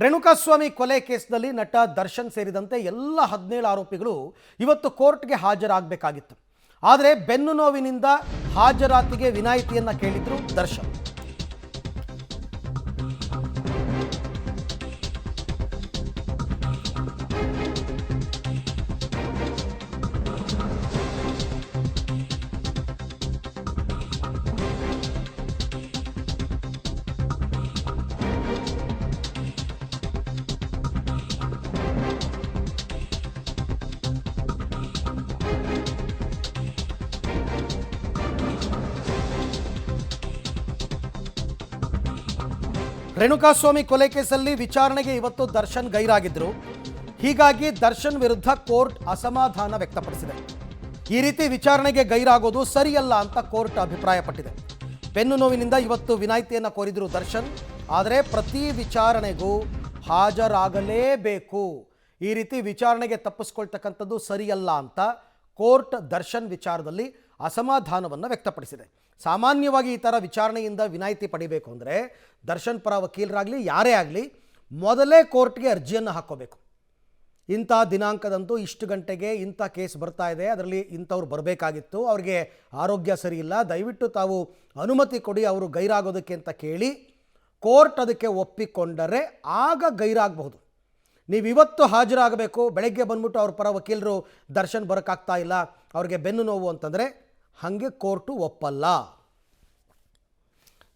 ರೇಣುಕಾಸ್ವಾಮಿ ಕೊಲೆ ಕೇಸ್ನಲ್ಲಿ ನಟ ದರ್ಶನ್ ಸೇರಿದಂತೆ ಎಲ್ಲ 17 ಆರೋಪಿಗಳು ಇವತ್ತು ಕೋರ್ಟ್ಗೆ ಹಾಜರಾಗಬೇಕಾಗಿತ್ತು. ಆದರೆ ಬೆನ್ನು ನೋವಿನಿಂದ ಹಾಜರಾತಿಗೆ ವಿನಾಯಿತಿಯನ್ನು ಕೇಳಿದ್ರು ದರ್ಶನ್. ರೇಣುಕಾಸ್ವಾಮಿ ಕೊಲೆ ಕೇಸಲ್ಲಿ ವಿಚಾರಣೆಗೆ ಇವತ್ತು ದರ್ಶನ್ ಗೈರಾಗಿದ್ದರು. ಹೀಗಾಗಿ ದರ್ಶನ್ ವಿರುದ್ಧ ಕೋರ್ಟ್ ಅಸಮಾಧಾನ ವ್ಯಕ್ತಪಡಿಸಿದೆ. ಈ ರೀತಿ ವಿಚಾರಣೆಗೆ ಗೈರಾಗೋದು ಸರಿಯಲ್ಲ ಅಂತ ಕೋರ್ಟ್ ಅಭಿಪ್ರಾಯಪಟ್ಟಿದೆ. ಬೆನ್ನು ನೋವಿನಿಂದ ಇವತ್ತು ವಿನಾಯಿತಿಯನ್ನು ಕೋರಿದ್ರು ದರ್ಶನ್. ಆದರೆ ಪ್ರತಿ ವಿಚಾರಣೆಗೂ ಹಾಜರಾಗಲೇಬೇಕು. ಈ ರೀತಿ ವಿಚಾರಣೆಗೆ ತಪ್ಪಿಸ್ಕೊಳ್ತಕ್ಕಂಥದ್ದು ಸರಿಯಲ್ಲ ಅಂತ ಕೋರ್ಟ್ ದರ್ಶನ್ ವಿಚಾರದಲ್ಲಿ ಅಸಮಾಧಾನವನ್ನು ವ್ಯಕ್ತಪಡಿಸಿದೆ. ಸಾಮಾನ್ಯವಾಗಿ ಈ ಥರ ವಿಚಾರಣೆಯಿಂದ ವಿನಾಯಿತಿ ಪಡಿಬೇಕು ಅಂದರೆ ದರ್ಶನ್ ಪರ ವಕೀಲರಾಗಲಿ ಯಾರೇ ಆಗಲಿ ಮೊದಲೇ ಕೋರ್ಟ್ಗೆ ಅರ್ಜಿಯನ್ನು ಹಾಕ್ಕೋಬೇಕು. ಇಂಥ ದಿನಾಂಕದಂತೂ ಇಷ್ಟು ಗಂಟೆಗೆ ಇಂಥ ಕೇಸ್ ಬರ್ತಾ ಇದೆ, ಅದರಲ್ಲಿ ಇಂಥವ್ರು ಬರಬೇಕಾಗಿತ್ತು, ಅವ್ರಿಗೆ ಆರೋಗ್ಯ ಸರಿ ಇಲ್ಲ, ದಯವಿಟ್ಟು ತಾವು ಅನುಮತಿ ಕೊಡಿ ಅವರು ಗೈರಾಗೋದಕ್ಕೆ ಅಂತ ಕೇಳಿ ಕೋರ್ಟ್ ಅದಕ್ಕೆ ಒಪ್ಪಿಕೊಂಡರೆ ಆಗ ಗೈರಾಗಬಹುದು. ನೀವು ಇವತ್ತು ಹಾಜರಾಗಬೇಕು, ಬೆಳಗ್ಗೆ ಬಂದ್ಬಿಟ್ಟು ಅವ್ರ ಪರ ವಕೀಲರು ದರ್ಶನ್ ಬರೋಕ್ಕಾಗ್ತಾ ಇಲ್ಲ, ಅವ್ರಿಗೆ ಬೆನ್ನು ನೋವು ಅಂತಂದರೆ ಹಾಗೆ ಕೋರ್ಟು ಒಪ್ಪಲ್ಲ.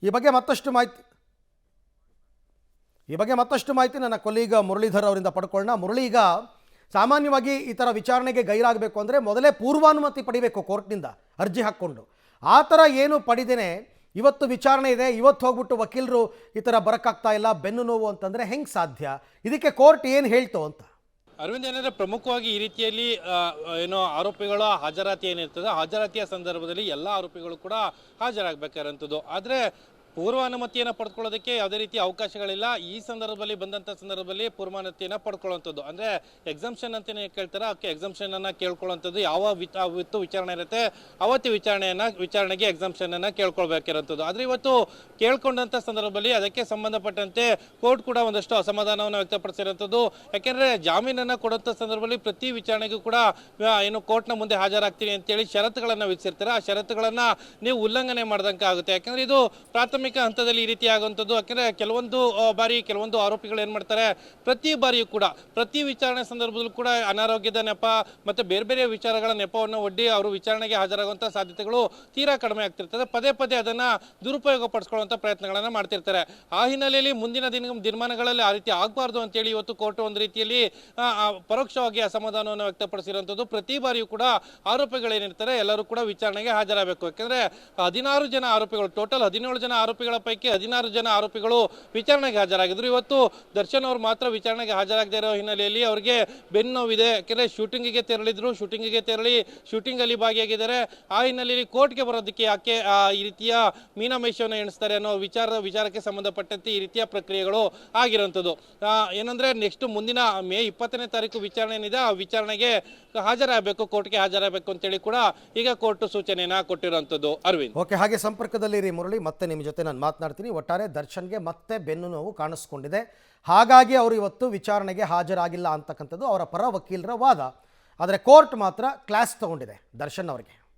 ಈ ಬಗ್ಗೆ ಮತ್ತಷ್ಟು ಮಾಹಿತಿ ನನ್ನ ಕೊಲೀಗ ಮುರಳೀಧರ್ ಅವರಿಂದ ಪಡ್ಕೊಳ್ಳೋಣ. ಮುರಳಿ, ಈಗ ಸಾಮಾನ್ಯವಾಗಿ ಈ ಥರ ವಿಚಾರಣೆಗೆ ಗೈರಾಗಬೇಕು ಅಂದರೆ ಮೊದಲೇ ಪೂರ್ವಾನುಮತಿ ಪಡಿಬೇಕು ಕೋರ್ಟ್ನಿಂದ ಅರ್ಜಿ ಹಾಕ್ಕೊಂಡು. ಆ ಥರ ಏನು ಪಡಿದೇನೆ ಇವತ್ತು ವಿಚಾರಣೆ ಇದೆ, ಇವತ್ತು ಹೋಗ್ಬಿಟ್ಟು ವಕೀಲರು ಈ ಥರ ಬರೋಕ್ಕಾಗ್ತಾ ಇಲ್ಲ, ಬೆನ್ನು ನೋವು ಅಂತಂದರೆ ಹೆಂಗೆ ಸಾಧ್ಯ? ಇದಕ್ಕೆ ಕೋರ್ಟ್ ಏನು ಹೇಳ್ತು ಅಂತ? ಅರವಿಂದ್, ಏನಂದರೆ ಪ್ರಮುಖವಾಗಿ ಈ ರೀತಿಯಲ್ಲಿ ಆರೋಪಿಗಳ ಹಾಜರಾತಿ ಏನಿರ್ತದೆ, ಹಾಜರಾತಿಯ ಸಂದರ್ಭದಲ್ಲಿ ಎಲ್ಲ ಆರೋಪಿಗಳು ಕೂಡ ಹಾಜರಾಗಬೇಕಾದಂಥದ್ದು. ಆದರೆ ಪೂರ್ವಾನುಮತಿಯನ್ನು ಪಡ್ಕೊಳ್ಳೋದಕ್ಕೆ ಯಾವುದೇ ರೀತಿಯ ಅವಕಾಶಗಳಿಲ್ಲ. ಈ ಸಂದರ್ಭದಲ್ಲಿ ಸಂದರ್ಭದಲ್ಲಿ ಪೂರ್ವಾನುಮತಿಯನ್ನು ಪಡ್ಕೊಳ್ಳುವಂಥದ್ದು ಅಂದರೆ ಎಕ್ಸಂಪ್ಷನ್ ಅಂತಲೇ ಕೇಳ್ತಾರೆ, ಅದಕ್ಕೆ ಎಕ್ಸಂಪ್ಷನನ್ನು ಕೇಳ್ಕೊಳ್ಳುವಂಥದ್ದು. ಇವತ್ತು ವಿಚಾರಣೆ ಇರುತ್ತೆ ಅವತ್ತು ವಿಚಾರಣೆಗೆ ಎಕ್ಸಂಪ್ಷನನ್ನು ಕೇಳ್ಕೊಳ್ಬೇಕಿರೋಂಥದ್ದು. ಆದರೆ ಇವತ್ತು ಕೇಳ್ಕೊಂಡಂಥ ಸಂದರ್ಭದಲ್ಲಿ ಅದಕ್ಕೆ ಸಂಬಂಧಪಟ್ಟಂತೆ ಕೋರ್ಟ್ ಕೂಡ ಒಂದಷ್ಟು ಅಸಮಾಧಾನವನ್ನು ವ್ಯಕ್ತಪಡಿಸಿರೋಂಥದ್ದು. ಯಾಕೆಂದರೆ ಜಾಮೀನನ್ನು ಕೊಡುವಂಥ ಸಂದರ್ಭದಲ್ಲಿ ಪ್ರತಿ ವಿಚಾರಣೆಗೂ ಕೂಡ ಕೋರ್ಟ್ನ ಮುಂದೆ ಹಾಜರಾಗ್ತೀನಿ ಅಂತೇಳಿ ಷರತ್ತುಗಳನ್ನು ವಿಧಿಸಿರ್ತಾರೆ. ಆ ಷರತ್ತುಗಳನ್ನು ನೀವು ಉಲ್ಲಂಘನೆ ಮಾಡ್ದಂಗೆ ಆಗುತ್ತೆ. ಯಾಕೆಂದರೆ ಇದು ಪ್ರಾಥಮಿಕ ಹಂತದಲ್ಲಿ ಈ ರೀತಿ ಆಗುವಂಥದ್ದು. ಯಾಕೆಂದರೆ ಕೆಲವೊಂದು ಆರೋಪಿಗಳು ಏನು ಮಾಡ್ತಾರೆ, ಪ್ರತಿ ಬಾರಿಯೂ ಕೂಡ ಪ್ರತಿ ವಿಚಾರಣೆ ಸಂದರ್ಭದಲ್ಲೂ ಕೂಡ ಅನಾರೋಗ್ಯದ ನೆಪ ಮತ್ತು ಬೇರೆ ಬೇರೆ ವಿಚಾರಗಳ ನೆಪವನ್ನು ಒಡ್ಡಿ ಅವರು ವಿಚಾರಣೆಗೆ ಹಾಜರಾಗುವಂಥ ಸಾಧ್ಯತೆಗಳು ತೀರಾ ಕಡಿಮೆ ಆಗ್ತಿರ್ತದೆ. ಪದೇ ಪದೇ ಅದನ್ನು ದುರುಪಯೋಗ ಪಡಿಸ್ಕೊಳ್ಳುವಂಥ ಪ್ರಯತ್ನಗಳನ್ನು ಮಾಡ್ತಿರ್ತಾರೆ. ಆ ಹಿನ್ನೆಲೆಯಲ್ಲಿ ಮುಂದಿನ ದಿನಮಾನಗಳಲ್ಲಿ ಆ ರೀತಿ ಆಗಬಾರ್ದು ಅಂತೇಳಿ ಇವತ್ತು ಕೋರ್ಟ್ ಒಂದು ರೀತಿಯಲ್ಲಿ ಪರೋಕ್ಷವಾಗಿ ಅಸಮಾಧಾನವನ್ನು ವ್ಯಕ್ತಪಡಿಸಿರುವಂಥದ್ದು. ಪ್ರತಿ ಬಾರಿಯೂ ಕೂಡ ಆರೋಪಿಗಳೇನಿರ್ತಾರೆ ಎಲ್ಲರೂ ಕೂಡ ವಿಚಾರಣೆಗೆ ಹಾಜರಾಗಬೇಕು. ಯಾಕೆಂದರೆ 16 ಜನ ಆರೋಪಿಗಳು, ಟೋಟಲ್ 17 ಜನ ಆರೋಪಿಗಳ ಪೈಕಿ 16 ಜನ ಆರೋಪಿಗಳು ವಿಚಾರಣೆಗೆ ಹಾಜರಾಗಿದ್ರು. ಇವತ್ತು ದರ್ಶನ್ ಅವರು ಮಾತ್ರ ವಿಚಾರಣೆಗೆ ಹಾಜರಾಗದೇ ಇರೋ ಹಿನ್ನೆಲೆಯಲ್ಲಿ ಅವರಿಗೆ ಬೆನ್ನು ನೋವಿದೆ. ಯಾಕೆಂದರೆ ಶೂಟಿಂಗಿಗೆ ತೆರಳಿ ಶೂಟಿಂಗಲ್ಲಿ ಭಾಗಿಯಾಗಿದ್ದಾರೆ. ಆ ಹಿನ್ನೆಲೆಯಲ್ಲಿ ಕೋರ್ಟ್ಗೆ ಬರೋದಕ್ಕೆ ಯಾಕೆ ಈ ರೀತಿಯ ಮೀನಾಮೇಷವನ್ನು ಎಣಿಸ್ತಾರೆ ಅನ್ನೋ ವಿಚಾರಕ್ಕೆ ಸಂಬಂಧಪಟ್ಟಂತೆ ಈ ರೀತಿಯ ಪ್ರಕ್ರಿಯೆಗಳು ಆಗಿರುವಂಥದ್ದು. ಏನಂದರೆ ನೆಕ್ಸ್ಟ್ ಮುಂದಿನ ಮೇ 20ನೇ ತಾರೀಕು ವಿಚಾರಣೆ ಏನಿದೆ ಆ ವಿಚಾರಣೆಗೆ ಹಾಜರಾಗಬೇಕು, ಕೋರ್ಟ್ಗೆ ಹಾಜರಾಗಬೇಕು ಅಂತೇಳಿ ಕೂಡ ಈಗ ಕೋರ್ಟ್ ಸೂಚನೆಯನ್ನು ಕೊಟ್ಟಿರುವಂಥದ್ದು. ಅರವಿಂದ್, ಓಕೆ, ಹಾಗೆ ಸಂಪರ್ಕದಲ್ಲಿರಿ ಮುರಳಿ. ಮತ್ತೆ ನಿಮ್ಮ ಜೊತೆ ನಾನು ಮಾತನಾಡ್ತೀನಿ. ಒಟ್ಟಾರೆ ದರ್ಶನ್ಗೆ ಮತ್ತೆ ಬೆನ್ನು ನೋವು ಕಾಣಿಸ್ಕೊಂಡಿದೆ, ಹಾಗಾಗಿ ಅವರು ಇವತ್ತು ವಿಚಾರಣೆಗೆ ಹಾಜರಾಗಿಲ್ಲ ಅಂತಕ್ಕಂಥದ್ದು ಅವರ ಪರ ವಕೀಲರ ವಾದ. ಆದರೆ ಕೋರ್ಟ್ ಮಾತ್ರ ಕ್ಲಾಸ್ ತಗೊಂಡಿದೆ ದರ್ಶನ್ ಅವರಿಗೆ.